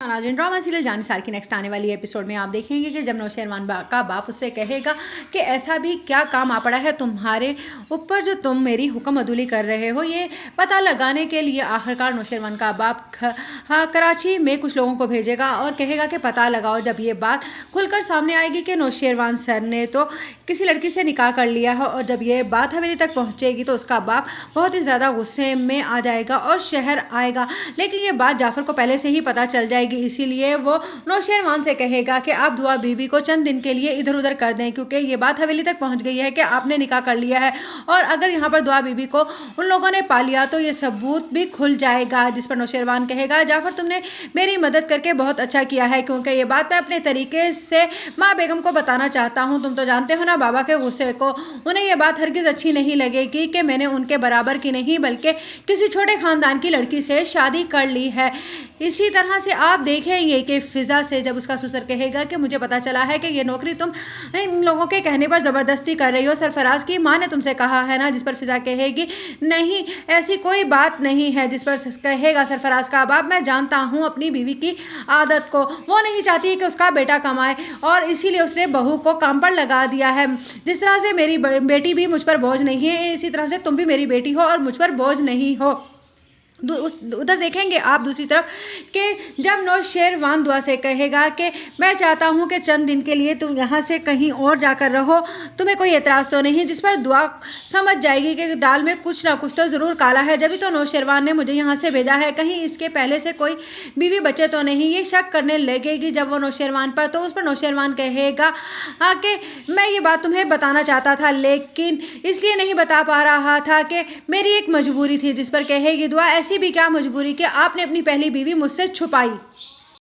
नाज़रीन, drama serial Jannisar की next आने वाली एपिसोड में आप देखेंगे कि जब नौशेरवान का बाप उससे कहेगा कि ऐसा भी क्या काम आ पड़ा है तुम्हारे ऊपर जो तुम मेरी हुक्म अदूली कर रहे हो, ये पता लगाने के लिए आखिरकार नौशेरवान का बाप कराची में कुछ लोगों को भेजेगा और कहेगा कि पता लगाओ। जब ये बात खुलकर सामने आएगी कि नौशेरवान सर ने तो किसी लड़की से निकाह कर लिया है, और जब ये बात हवेली तक पहुंचेगी तो उसका बाप बहुत ही ज़्यादा गुस्से में आ जाएगा और शहर आएगा। लेकिन ये बात जाफ़र को पहले से ही पता चल जाएगी, इसीलिए वो नौशेरवान से कहेगा कि आप दुआ बीबी को चंद दिन के लिए इधर उधर कर दें, क्योंकि ये बात हवेली तक पहुंच गई है कि आपने निकाह कर लिया है, और अगर यहाँ पर दुआ बीबी को उन लोगों ने पा लिया तो ये सबूत भी खुल जाएगा। जिस पर नौशेरवान कहेगा, जाफ़र तुमने मेरी मदद करके बहुत अच्छा किया है, क्योंकि ये बात मैं अपने तरीके से माँ बेगम को बताना चाहता हूँ। तुम तो जानते हो ना बाबा के गुस्से को, उन्हें ये बात हरगिज़ अच्छी नहीं लगेगी कि मैंने उनके बराबर की नहीं बल्कि किसी छोटे ख़ानदान की लड़की से शादी कर ली है। इसी तरह से आप देखेंगे कि फ़िज़ा से जब उसका ससुर कहेगा कि मुझे पता चला है कि ये नौकरी तुम इन लोगों के कहने पर ज़बरदस्ती कर रही हो, सरफराज की माँ ने तुमसे कहा है ना। जिस पर फ़िज़ा कहेगी नहीं, ऐसी कोई बात नहीं है। जिस पर कहेगा सरफराज का बाप, मैं जानता हूँ अपनी बीवी की आदत को, वो नहीं चाहती कि उसका बेटा कमाए और इसीलिए उसने बहू को काम पर लगा दिया है। जिस तरह से मेरी बेटी भी मुझ पर बोझ नहीं है, इसी तरह से तुम भी मेरी बेटी हो और मुझ पर बोझ नहीं हो। उधर देखेंगे आप दूसरी तरफ कि जब नौशेरवान दुआ से कहेगा कि मैं चाहता हूं कि चंद दिन के लिए तुम यहां से कहीं और जाकर रहो, तुम्हें कोई एतराज़ तो नहीं। जिस पर दुआ समझ जाएगी कि दाल में कुछ ना कुछ तो ज़रूर काला है, जब भी तो नौशेरवान ने मुझे यहां से भेजा है, कहीं इसके पहले से कोई बीवी बच्चे तो नहीं। ये शक करने लगेगी जब वो नौशेरवान पर, तो उस पर नौशेरवान कहेगा कि मैं ये बात तुम्हें बताना चाहता था लेकिन इसलिए नहीं बता पा रहा था कि मेरी एक मजबूरी थी। जिस पर कहेगी दुआ, ऐसी भी क्या मजबूरी कि आपने अपनी पहली बीवी मुझसे छुपाई।